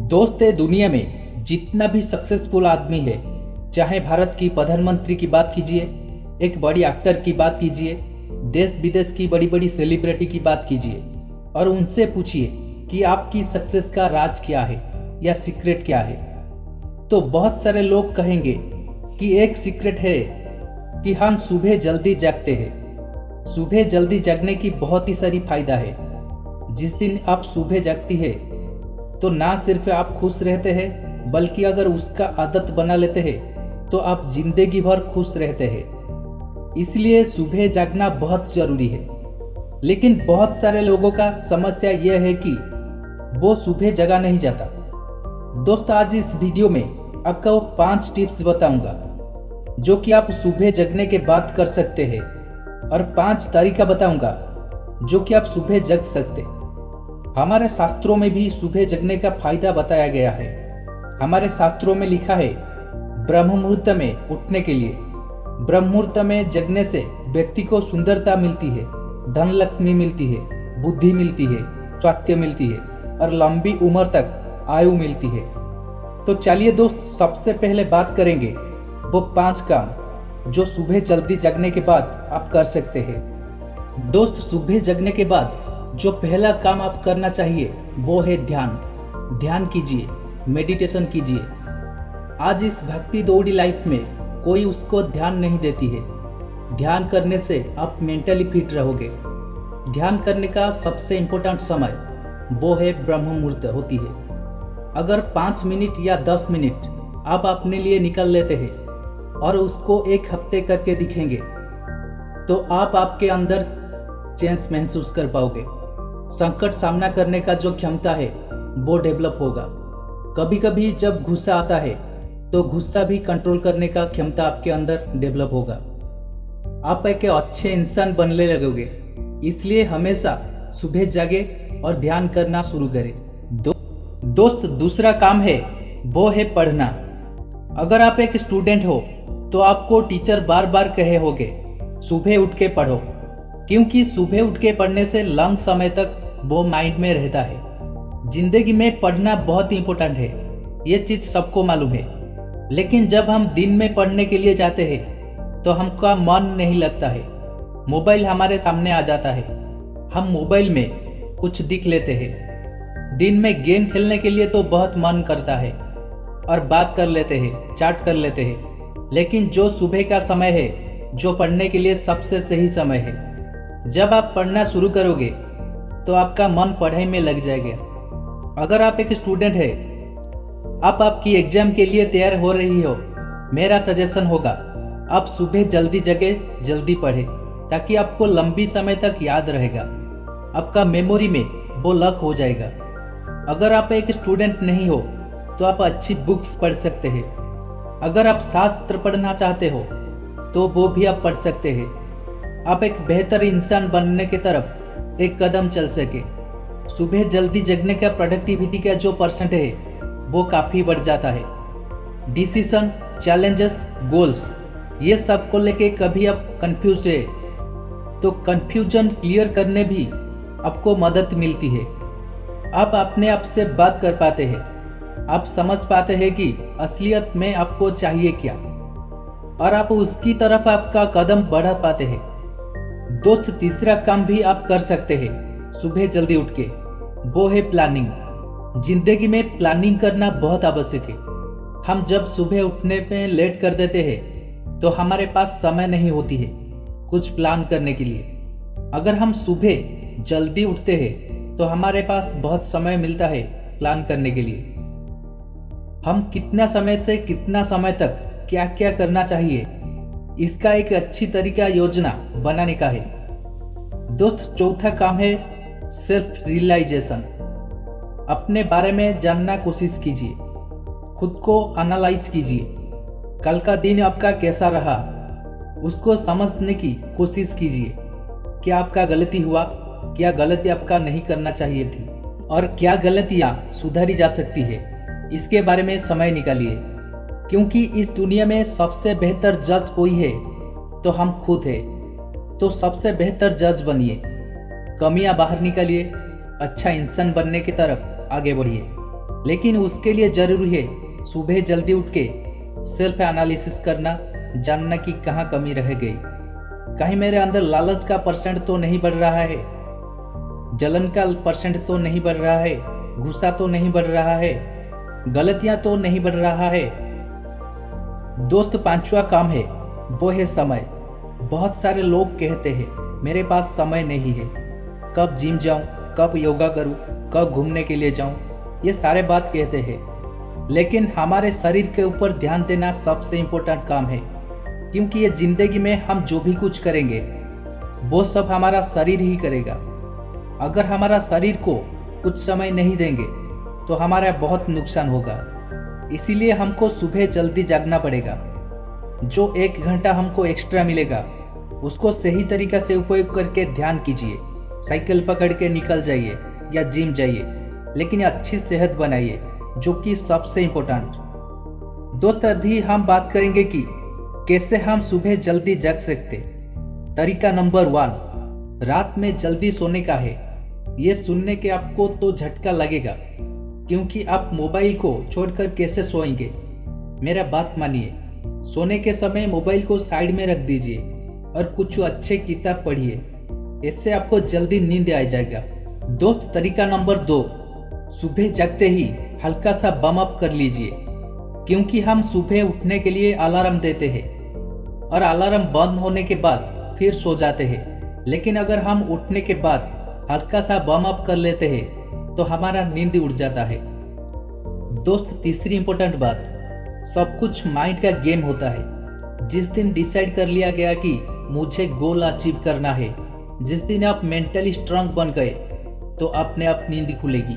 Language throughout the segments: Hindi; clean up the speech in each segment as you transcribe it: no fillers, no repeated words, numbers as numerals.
दोस्त है, दुनिया में जितना भी सक्सेसफुल आदमी है, चाहे भारत की प्रधानमंत्री की बात कीजिए, एक बड़ी एक्टर की बात कीजिए, देश विदेश की बड़ी बड़ी सेलिब्रिटी की बात कीजिए और उनसे पूछिए कि आपकी सक्सेस का राज क्या है या सीक्रेट क्या है, तो बहुत सारे लोग कहेंगे कि एक सीक्रेट है कि हम सुबह जल्दी जागते हैं। सुबह जल्दी जागने की बहुत ही सारी फायदा है। जिस दिन आप सुबह जागती है तो ना सिर्फ आप खुश रहते हैं, बल्कि अगर उसका आदत बना लेते हैं तो आप जिंदगी भर खुश रहते हैं। इसलिए सुबह जागना बहुत जरूरी है। लेकिन बहुत सारे लोगों का समस्या यह है कि वो सुबह जगा नहीं जाता। दोस्त, आज इस वीडियो में आपको 5 टिप्स बताऊंगा जो कि आप सुबह जगने के बाद कर सकते हैं, और 5 तरीका बताऊंगा जो कि आप सुबह जग सकते। हमारे शास्त्रों में भी सुबह जगने का फायदा बताया गया है। हमारे शास्त्रों में लिखा है, ब्रह्म मुहूर्त में उठने के लिए। ब्रह्म मुहूर्त में जगने से व्यक्ति को सुंदरता मिलती है, धन लक्ष्मी मिलती है, बुद्धि मिलती है, स्वास्थ्य मिलती है और लंबी उम्र तक आयु मिलती है। तो चलिए दोस्त, सबसे पहले बात करेंगे वो 5 काम जो सुबह जल्दी जगने के बाद आप कर सकते हैं। दोस्त, सुबह जगने के बाद जो पहला काम आप करना चाहिए वो है ध्यान कीजिए, मेडिटेशन कीजिए। आज इस भक्ति दौड़ी लाइफ में कोई उसको ध्यान नहीं देती है। ध्यान करने से आप मेंटली फिट रहोगे। ध्यान करने का सबसे इम्पोर्टेंट समय वो है ब्रह्म मुहूर्त होती है। अगर 5 मिनट या 10 मिनट आप अपने लिए निकाल लेते हैं और उसको 1 हफ्ते करके दिखेंगे तो आप आपके अंदर चेंज महसूस कर पाओगे। संकट सामना करने का जो क्षमता है वो डेवलप होगा। कभी कभी जब गुस्सा आता है तो गुस्सा भी कंट्रोल करने का क्षमता आपके अंदर डेवलप होगा। आप एक अच्छे इंसान बनने लगोगे। इसलिए हमेशा सुबह जागे और ध्यान करना शुरू करें। दोस्त, दूसरा काम है वो है पढ़ना। अगर आप एक स्टूडेंट हो तो आपको टीचर बार बार कहे होंगे सुबह उठ के पढ़ो, क्योंकि सुबह उठ के पढ़ने से लंबा समय तक वो माइंड में रहता है। जिंदगी में पढ़ना बहुत इंपॉर्टेंट है, ये चीज़ सबको मालूम है। लेकिन जब हम दिन में पढ़ने के लिए जाते हैं तो हमका मन नहीं लगता है। मोबाइल हमारे सामने आ जाता है, हम मोबाइल में कुछ देख लेते हैं। दिन में गेम खेलने के लिए तो बहुत मन करता है और बात कर लेते हैं, चैट कर लेते हैं। लेकिन जो सुबह का समय है, जो पढ़ने के लिए सबसे सही समय है। जब आप पढ़ना शुरू करोगे तो आपका मन पढ़ाई में लग जाएगा। अगर आप एक स्टूडेंट है, आप आपकी एग्जाम के लिए तैयार हो रही हो, मेरा सजेशन होगा आप सुबह जल्दी जगे, जल्दी पढ़े, ताकि आपको लंबी समय तक याद रहेगा। आपका मेमोरी में वो लॉक हो जाएगा। अगर आप एक स्टूडेंट नहीं हो तो आप अच्छी बुक्स पढ़ सकते हैं। अगर आप शास्त्र पढ़ना चाहते हो तो वो भी आप पढ़ सकते हैं। आप एक बेहतर इंसान बनने की तरफ एक कदम चल सके। सुबह जल्दी जगने का प्रोडक्टिविटी का जो % है वो काफ़ी बढ़ जाता है। डिसीजन, चैलेंजेस, गोल्स, ये सब को लेके कभी आप कंफ्यूज है तो कंफ्यूजन क्लियर करने भी आपको मदद मिलती है। आप अपने आप से बात कर पाते हैं, आप समझ पाते हैं कि असलियत में आपको चाहिए क्या, और आप उसकी तरफ आपका कदम बढ़ा पाते हैं। दोस्त, तीसरा काम भी आप कर सकते हैं सुबह जल्दी उठ के, वो है प्लानिंग। जिंदगी में प्लानिंग करना बहुत आवश्यक है। हम जब सुबह उठने में लेट कर देते हैं तो हमारे पास समय नहीं होती है कुछ प्लान करने के लिए। अगर हम सुबह जल्दी उठते हैं तो हमारे पास बहुत समय मिलता है प्लान करने के लिए। हम कितना समय से कितना समय तक क्या क्या करना चाहिए, इसका एक अच्छी तरीका योजना बनाने का है। दोस्त, चौथा काम है सेल्फ रियलाइजेशन। अपने बारे में जानना कोशिश कीजिए, खुद को एनालाइज कीजिए। कल का दिन आपका कैसा रहा उसको समझने की कोशिश कीजिए। क्या आपका गलती हुआ, क्या गलती आपका नहीं करना चाहिए थी, और क्या गलतियां सुधारी जा सकती है, इसके बारे में समय निकालिए। क्योंकि इस दुनिया में सबसे बेहतर जज कोई है तो हम खुद हैं। तो सबसे बेहतर जज बनिए, कमियां बाहर निकालिए, अच्छा इंसान बनने की तरफ आगे बढ़िए। लेकिन उसके लिए जरूरी है सुबह जल्दी उठ के सेल्फ एनालिसिस करना, जानना कि कहाँ कमी रह गई। कहीं मेरे अंदर लालच का परसेंट तो नहीं बढ़ रहा है, जलन का परसेंट तो नहीं बढ़ रहा है, गुस्सा तो नहीं बढ़ रहा है, गलतियां तो नहीं बढ़ रहा है। दोस्त, पांचवा काम है वो है समय। बहुत सारे लोग कहते हैं मेरे पास समय नहीं है, कब जिम जाऊं, कब योगा करूं, कब घूमने के लिए जाऊं, ये सारे बात कहते हैं। लेकिन हमारे शरीर के ऊपर ध्यान देना सबसे इम्पोर्टेंट काम है, क्योंकि ये जिंदगी में हम जो भी कुछ करेंगे वो सब हमारा शरीर ही करेगा। अगर हमारा शरीर को कुछ समय नहीं देंगे तो हमारा बहुत नुकसान होगा। इसीलिए हमको सुबह जल्दी जागना पड़ेगा। जो 1 घंटा हमको एक्स्ट्रा मिलेगा उसको सही तरीका से उपयोग करके ध्यान कीजिए, साइकिल पकड़ के निकल जाइए या जिम जाइए, लेकिन अच्छी सेहत बनाइए, जो कि सबसे इम्पोर्टेंट। दोस्त, अभी हम बात करेंगे कि कैसे हम सुबह जल्दी जग सकते। तरीका नंबर 1, रात में जल्दी सोने का है। ये सुनने के आपको तो झटका लगेगा, क्योंकि आप मोबाइल को छोड़कर कैसे सोएंगे। मेरा बात मानिए, सोने के समय मोबाइल को साइड में रख दीजिए और कुछ अच्छे किताब पढ़िए, इससे आपको जल्दी नींद आ जाएगा। दोस्त, तरीका नंबर 2, सुबह जगते ही हल्का सा बम अप कर लीजिए, क्योंकि हम सुबह उठने के लिए अलार्म देते हैं और अलार्म बंद होने के बाद फिर सो जाते हैं। लेकिन अगर हम उठने के बाद हल्का सा बम अप कर लेते हैं तो हमारा नींद उड़ जाता है। दोस्त, तीसरी इंपॉर्टेंट बात, सब कुछ माइंड का गेम होता है। जिस दिन डिसाइड कर लिया गया कि मुझे गोल अचीव करना है, जिस दिन आप मेंटली स्ट्रांग बन गए तो अपने आप नींद खुलेगी।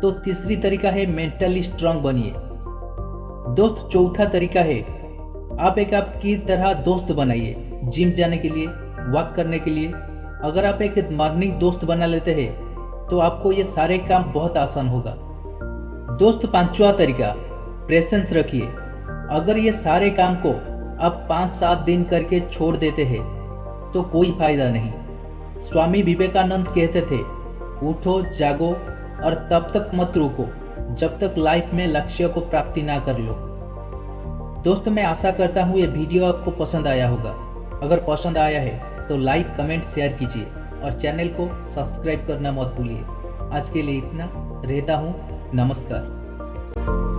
तो तीसरी तरीका है मेंटली स्ट्रांग बनिए। दोस्त, चौथा तरीका है आप एक आपकी तरह दोस्त बनाइए, जिम जाने के लिए, वॉक करने के लिए। अगर आप एक मॉर्निंग दोस्त बना लेते हैं तो आपको ये सारे काम बहुत आसान होगा। दोस्त, पांचवा तरीका, पेशेंस रखिए। अगर ये सारे काम को आप 5-7 दिन करके छोड़ देते हैं तो कोई फायदा नहीं। स्वामी विवेकानंद कहते थे, उठो, जागो और तब तक मत रुको जब तक लाइफ में लक्ष्य को प्राप्ति ना कर लो। दोस्त, मैं आशा करता हूँ ये वीडियो आपको पसंद आया होगा। अगर पसंद आया है तो लाइक, कमेंट, शेयर कीजिए और चैनल को सब्सक्राइब करना मत भूलिए। आज के लिए इतना, रहता हूँ, नमस्कार।